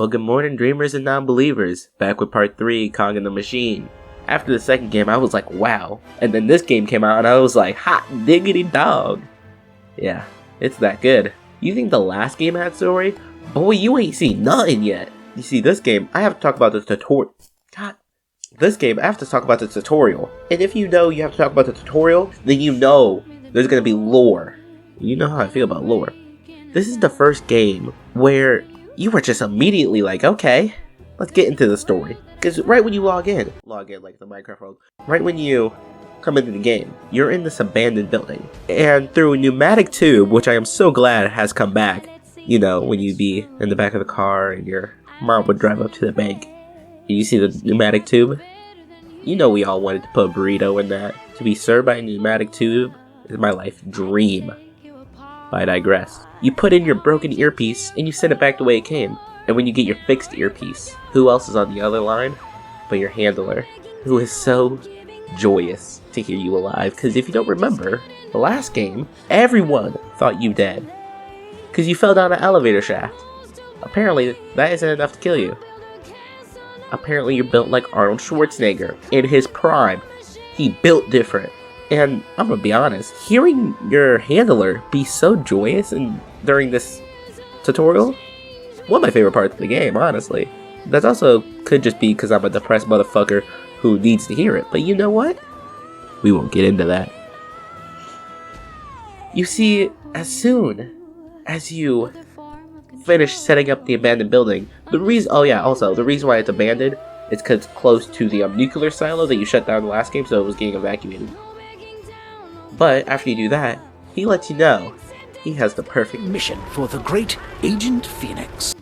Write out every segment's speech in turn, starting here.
Well, good morning, dreamers and non-believers. Back with part 3, Kong and the Machine. After the second game, I was like, wow. And then this game came out and I was like, hot diggity dog. Yeah, it's that good. You think the last game had story? Boy, you ain't seen nothing yet. You see, this game, I have to talk about the tutorial. This game, I have to talk about the tutorial. And if you know you have to talk about the tutorial, then you know there's gonna be lore. You know how I feel about lore. This is the first game where you were just immediately like, okay, let's get into the story. Because right when you log in like the Minecraft world, right when you come into the game, you're in this abandoned building. And through a pneumatic tube, which I am so glad has come back, you know, when you'd be in the back of the car and your mom would drive up to the bank, and you see the pneumatic tube, you know we all wanted to put a burrito in that. To be served by a pneumatic tube is my life dream. But I digress. You put in your broken earpiece and you send it back the way it came. And when you get your fixed earpiece, who else is on the other line but your handler, who is so joyous to hear you alive? Because if you don't remember, the last game, everyone thought you dead. Because you fell down an elevator shaft. Apparently, that isn't enough to kill you. Apparently, you're built like Arnold Schwarzenegger. In his prime, he built different. And I'm gonna be honest, hearing your handler be so joyous during this tutorial, one of my favorite parts of the game, honestly. That also could just be because I'm a depressed motherfucker who needs to hear it. But you know what? We won't get into that. You see, as soon as you finish setting up the abandoned building, the reason why it's abandoned is because it's close to the nuclear silo that you shut down the last game, so it was getting evacuated. But after you do that, he lets you know he has the perfect mission for the great Agent Phoenix.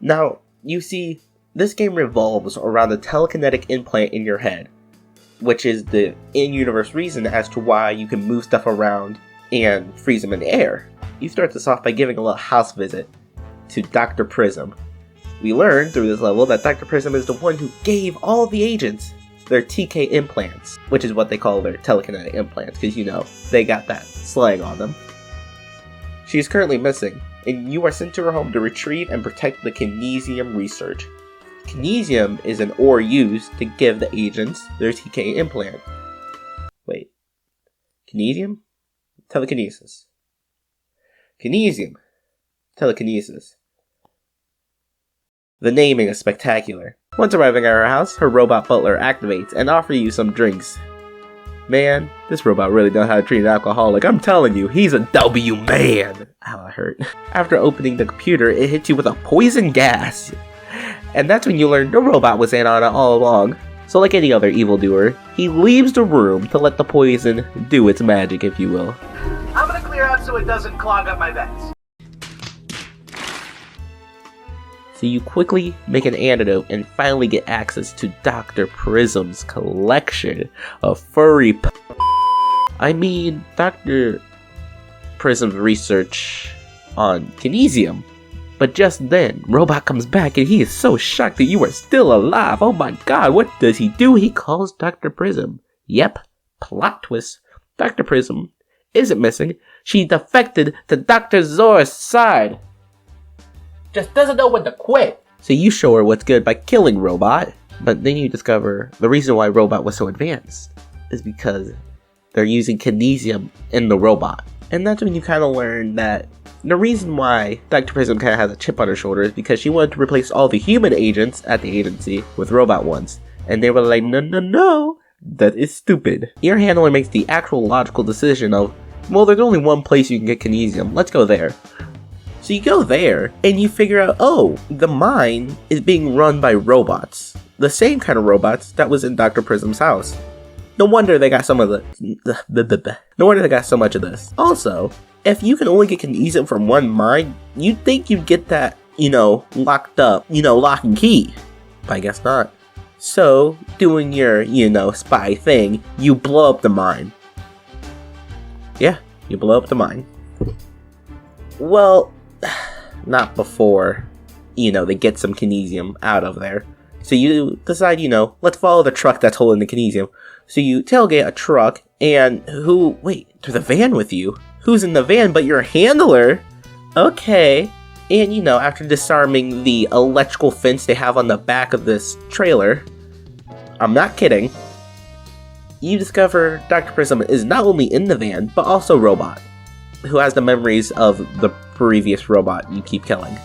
Now, you see, this game revolves around the telekinetic implant in your head, which is the in-universe reason as to why you can move stuff around and freeze them in the air. You start this off by giving a little house visit to Dr. Prism. We learn through this level that Dr. Prism is the one who gave all the agents their TK implants, which is what they call their telekinetic implants, because you know, they got that slang on them. She is currently missing, and you are sent to her home to retrieve and protect the Kinesium research. Kinesium is an ore used to give the agents their TK implant. Wait. Kinesium? Telekinesis. Kinesium. Telekinesis. The naming is spectacular. Once arriving at her house, her robot butler activates and offers you some drinks. Man, this robot really knows how to treat an alcoholic. I'm telling you, he's a W man. Ow, that hurt. After opening the computer, it hits you with a poison gas. And that's when you learn the robot was in on it all along. So like any other evildoer, he leaves the room to let the poison do its magic, if you will. I'm gonna clear out so it doesn't clog up my vents. So you quickly make an antidote and finally get access to Dr. Prism's collection of furry Dr. Prism's research on Kinesium. But just then, Robot comes back and he is so shocked that you are still alive. Oh my god, what does he do? He calls Dr. Prism. Yep, plot twist. Dr. Prism isn't missing. She defected to Dr. Zora's side. Just doesn't know when to quit. So you show her what's good by killing Robot, but then you discover the reason why Robot was so advanced is because they're using Kinesium in the robot. And that's when you kind of learn that the reason why Dr. Prism kind of has a chip on her shoulder is because she wanted to replace all the human agents at the agency with robot ones. And they were like, no, that is stupid. Your handler makes the actual logical decision of, well, there's only one place you can get Kinesium, let's go there. So you go there, and you figure out, oh, the mine is being run by robots. The same kind of robots that was in Dr. Prism's house. No wonder they got some of No wonder they got so much of this. Also, if you can only get Kinesium from one mine, you'd think you'd get that, locked up, lock and key. I guess not. So, doing your, spy thing, you blow up the mine. Yeah, you blow up the mine. Well, not before, they get some kinesium out of there. So you decide, let's follow the truck that's holding the kinesium. So you tailgate a truck, and to the van with you? Who's in the van but your handler? Okay. And, after disarming the electrical fence they have on the back of this trailer, I'm not kidding, you discover Dr. Prism is not only in the van, but also Robot, who has the memories of the previous robot you keep killing.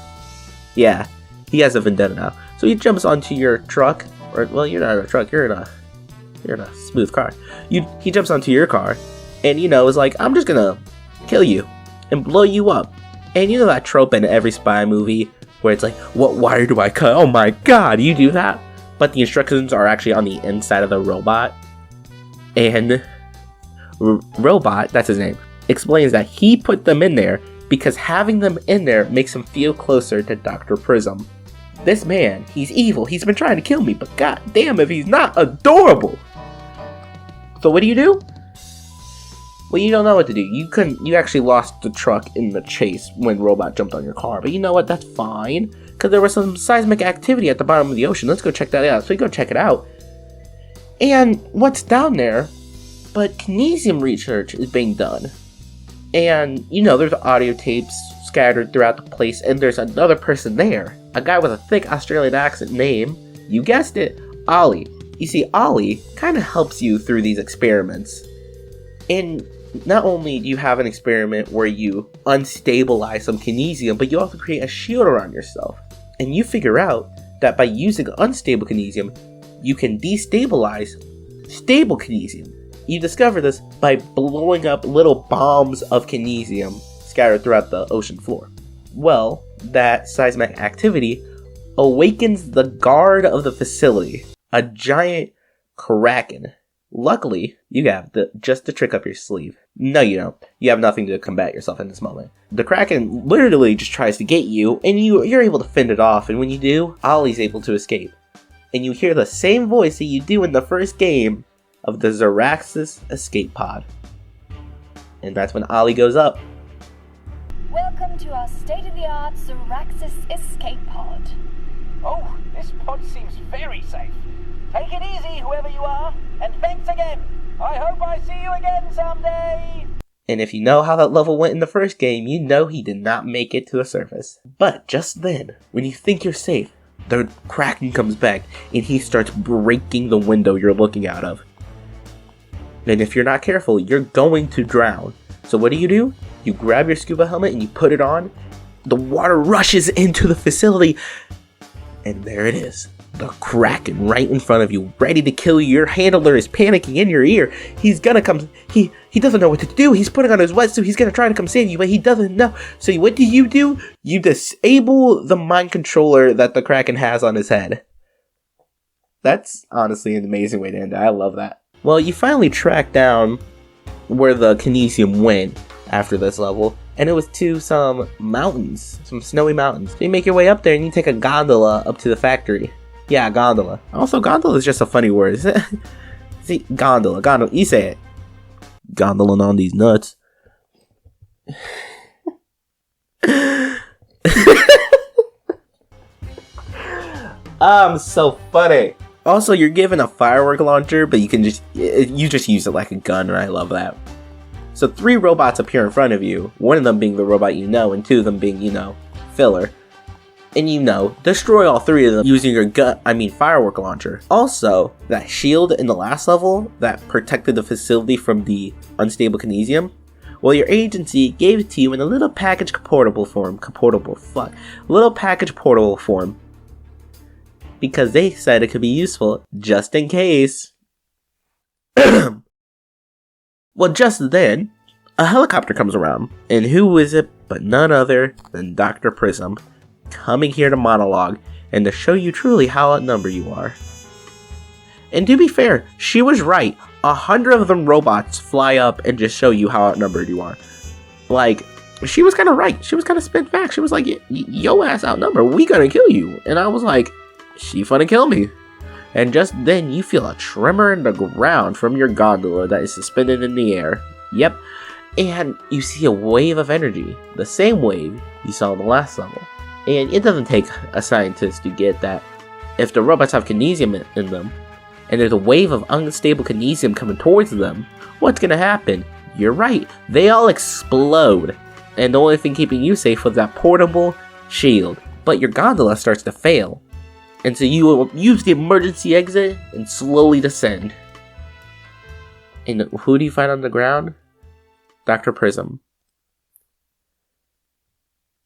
Yeah, he has a vendetta now. So he jumps onto your truck, you're not in a truck, you're in a smooth car. He jumps onto your car, and, is like, I'm just gonna kill you and blow you up. And that trope in every spy movie where it's like, what wire do I cut? Oh my god, you do that? But the instructions are actually on the inside of the robot. And Robot, that's his name, explains that he put them in there because having them in there makes him feel closer to Dr. Prism. This man, he's evil, he's been trying to kill me, but god damn if he's not adorable! So what do? Well, you don't know what to do. You actually lost the truck in the chase when Robot jumped on your car, but you know what, that's fine, because there was some seismic activity at the bottom of the ocean. Let's go check that out. So you go check it out. And what's down there? But kinesium research is being done. And, there's audio tapes scattered throughout the place, and there's another person there. A guy with a thick Australian accent name, you guessed it, Ollie. You see, Ollie kind of helps you through these experiments. And not only do you have an experiment where you unstabilize some kinesium, but you also create a shield around yourself. And you figure out that by using unstable kinesium, you can destabilize stable kinesium. You discover this by blowing up little bombs of kinesium scattered throughout the ocean floor. Well, that seismic activity awakens the guard of the facility, a giant kraken. Luckily, you have just the trick up your sleeve. No, you don't. You have nothing to combat yourself in this moment. The kraken literally just tries to get you, and you're able to fend it off, and when you do, Ollie's able to escape. And you hear the same voice that you do in the first game of the Zaraxis escape pod. And that's when Ollie goes up. Welcome to our state-of-the-art Zaraxis escape pod. Oh, this pod seems very safe. Take it easy, whoever you are, and thanks again. I hope I see you again someday. And if you know how that level went in the first game, you know he did not make it to the surface. But just then, when you think you're safe, the Kraken comes back and he starts breaking the window you're looking out of. And if you're not careful, you're going to drown. So what do? You grab your scuba helmet and you put it on. The water rushes into the facility. And there it is. The Kraken right in front of you, ready to kill you. Your handler is panicking in your ear. He's gonna come. He doesn't know what to do. He's putting on his wetsuit. He's gonna try to come save you, but he doesn't know. So what do? You disable the mind controller that the Kraken has on his head. That's honestly an amazing way to end it. I love that. Well, you finally track down where the kinesium went after this level, and it was to some mountains, some snowy mountains. So you make your way up there and you take a gondola up to the factory. Yeah, gondola. Also, gondola is just a funny word. See, gondola. You say it. Gondoling on these nuts. I'm so funny. Also, you're given a firework launcher, but you just use it like a gun, and I love that. So 3 robots appear in front of you, one of them being the robot you know, and 2 of them being, filler. And destroy all 3 of them using your firework launcher. Also, that shield in the last level that protected the facility from the unstable kinesium, well, your agency gave it to you in a little package portable form. Little package portable form. Because they said it could be useful, just in case. Well, just then, a helicopter comes around, and who is it but none other than Dr. Prism, coming here to monologue, and to show you truly how outnumbered you are. And to be fair, she was right. 100 of them robots fly up and just show you how outnumbered you are. Like, she was kind of right. She was kind of spit back. She was like, yo ass outnumbered, we gonna kill you. And I was like, she finna kill me. And just then, you feel a tremor in the ground from your gondola that is suspended in the air. Yep. And you see a wave of energy, the same wave you saw in the last level. And it doesn't take a scientist to get that if the robots have kinesium in them, and there's a wave of unstable kinesium coming towards them, what's gonna happen? You're right, they all explode. And the only thing keeping you safe was that portable shield. But your gondola starts to fail. And so you will use the emergency exit and slowly descend. And who do you find on the ground? Dr. Prism.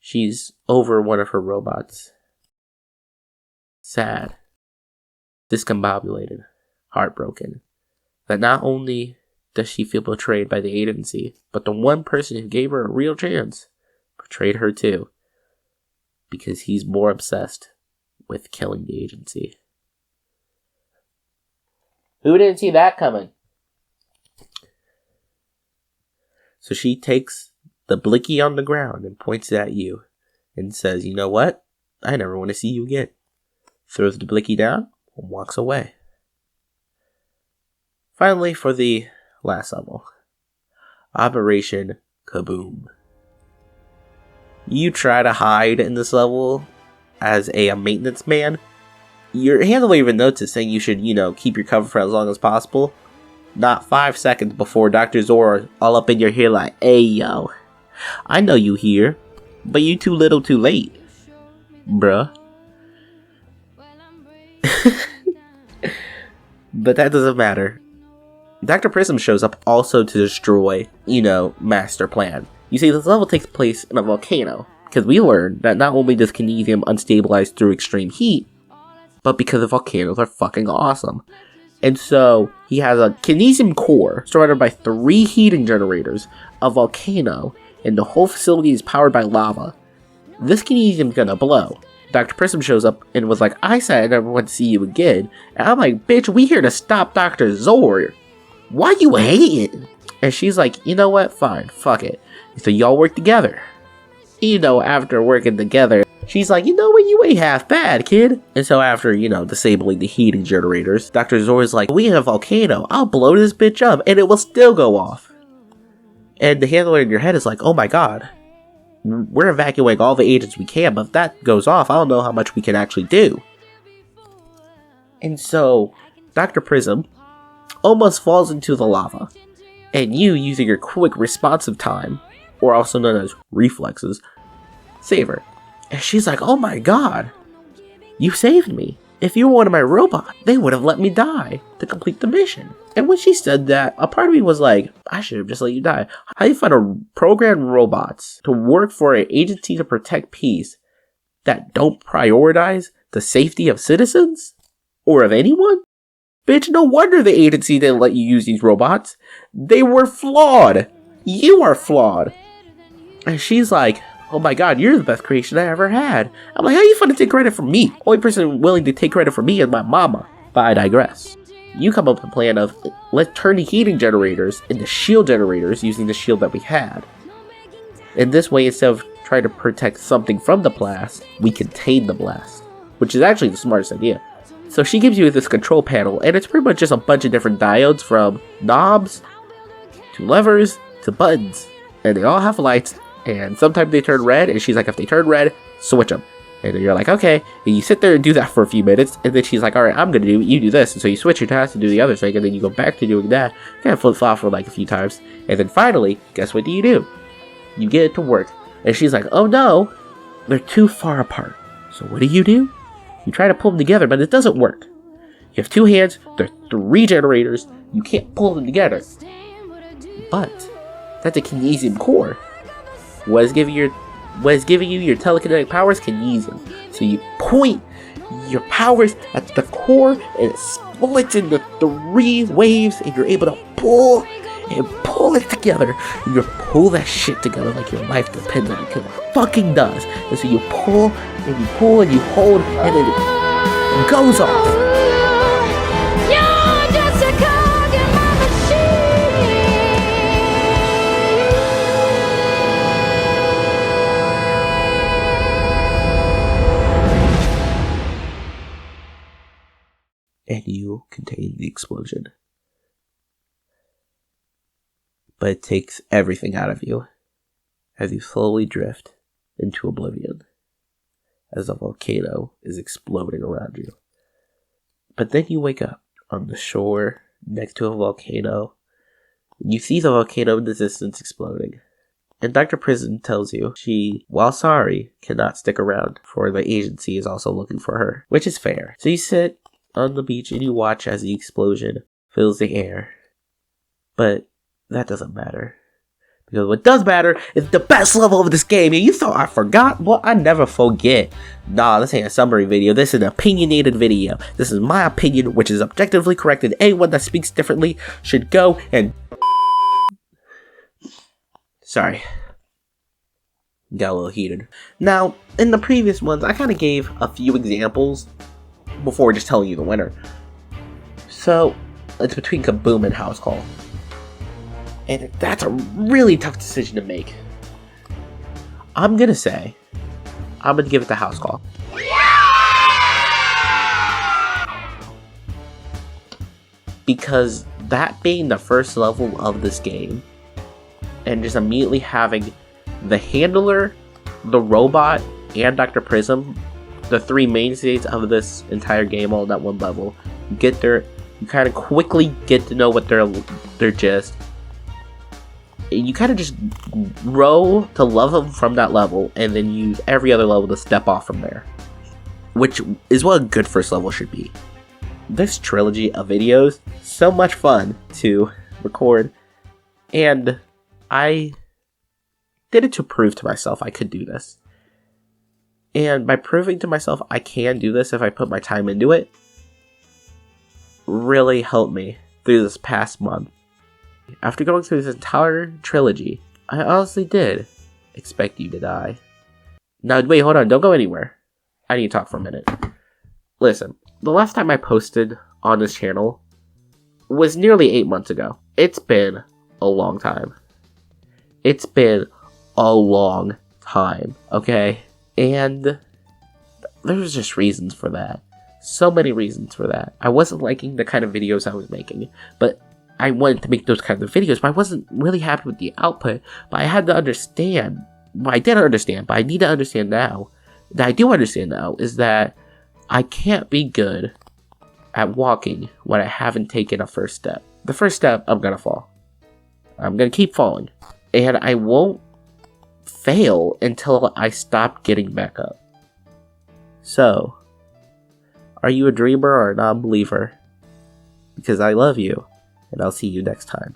She's over one of her robots. Sad. Discombobulated. Heartbroken. That not only does she feel betrayed by the agency, but the one person who gave her a real chance betrayed her too. Because he's more obsessed with killing the agency. Who didn't see that coming? So she takes the blicky on the ground and points it at you and says, you know what? I never want to see you again. Throws the blicky down and walks away. Finally, for the last level. Operation Kaboom. You try to hide in this level as a maintenance man. Your handler even noticed saying you should, keep your cover for as long as possible. Not 5 seconds before Dr. Zora all up in your ear like, hey yo, I know you here, but you too little too late, bruh. But that doesn't matter. Dr. Prism shows up also to destroy, Master Plan. You see, this level takes place in a volcano, because we learned that not only does kinesium unstabilize through extreme heat, but because the volcanoes are fucking awesome. And so, he has a kinesium core surrounded by 3 heating generators, a volcano, and the whole facility is powered by lava. This kinesium's gonna blow. Dr. Prism shows up and was like, I said I never want to see you again. And I'm like, bitch, we here to stop Dr. Zora. Why you hating? And she's like, you know what? Fine, fuck it. So y'all work together. After working together, she's like, you know what? You ain't half bad, kid. And so after, disabling the heating generators, Dr. Zora's like, we have a volcano. I'll blow this bitch up and it will still go off. And the handler in your head is like, oh my god. We're evacuating all the agents we can, but if that goes off, I don't know how much we can actually do. And so, Dr. Prism almost falls into the lava. And you, using your quick responsive time, or also known as reflexes, save her. And she's like, oh my god, you saved me. If you were one of my robots, they would have let me die to complete the mission. And when she said that, a part of me was like, I should have just let you die. How do you find a programmed robots to work for an agency to protect peace that don't prioritize the safety of citizens? Or of anyone? Bitch, no wonder the agency didn't let you use these robots. They were flawed. You are flawed. And she's like, oh my god, you're the best creation I ever had. I'm like, how you finna take credit for me? Only person willing to take credit for me is my mama. But I digress. You come up with a plan of, let's turn the heating generators into shield generators using the shield that we had. In this way, instead of trying to protect something from the blast, we contain the blast. Which is actually the smartest idea. So she gives you this control panel, and it's pretty much just a bunch of different diodes from knobs, to levers, to buttons. And they all have lights, and sometimes they turn red, and she's like, if they turn red, switch them. And then you're like, okay. And you sit there and do that for a few minutes, and then she's like, alright, I'm gonna do it, you do this. And so you switch your task to do the other thing, and then you go back to doing that. Kind of flip-flop for like a few times. And then finally, guess what do? You get it to work. And she's like, oh no, they're too far apart. So what do? You try to pull them together, but it doesn't work. You have 2 hands, there are 3 generators, you can't pull them together. But that's a kinesium core. What is giving you your telekinetic powers? Kinesium. So you point your powers at the core, and it splits into 3 waves, and you're able to pull it together. And you pull that shit together like your life depends on it, because it fucking does. And so you pull, and you pull, and you hold, and it goes off. and you contain the explosion. But it takes everything out of you as you slowly drift into oblivion as a volcano is exploding around you. But then you wake up on the shore next to a volcano. You see the volcano in the distance exploding. And Dr. Prism tells you she, while sorry, cannot stick around, for the agency is also looking for her, which is fair. So you sit on the beach and you watch as the explosion fills the air. But that doesn't matter. Because what does matter is the best level of this game. And you thought I forgot? Well, I never forget. Nah, this ain't a summary video. This is an opinionated video. This is my opinion, which is objectively correct, and anyone that speaks differently should go and... Sorry. Got a little heated. Now, in the previous ones, I kind of gave a few examples before just telling you the winner. So, it's between Kaboom and House Call. And that's a really tough decision to make. I'm gonna give it to House Call. Because that being the first level of this game, and just immediately having the Handler, the Robot, and Dr. Prism, the three mainstays of this entire game all in that one level, you get there, you kind of quickly get to know what their gist. You kind of just grow to love them from that level, and then use every other level to step off from there. Which is what a good first level should be. This trilogy of videos, so much fun to record, and I did it to prove to myself I could do this. And by proving to myself I can do this if I put my time into it, really helped me through this past month. After going through this entire trilogy, I honestly did expect you to die. Now, wait, hold on, don't go anywhere. I need to talk for a minute. Listen, the last time I posted on this channel was nearly 8 months ago. It's been a long time. It's been a long time, okay? And there's just reasons for that. So many reasons for that. I wasn't liking the kind of videos I was making, but I wanted to make those kinds of videos, but I wasn't really happy with the output. But I had to understand, well, I didn't understand, but I need to understand now, that I do understand now, is that I can't be good at walking when I haven't taken a first step. The first step, I'm gonna fall. I'm gonna keep falling. And I won't fail until I stop getting back up. So, are you a dreamer or a non-believer? Because I love you. And I'll see you next time.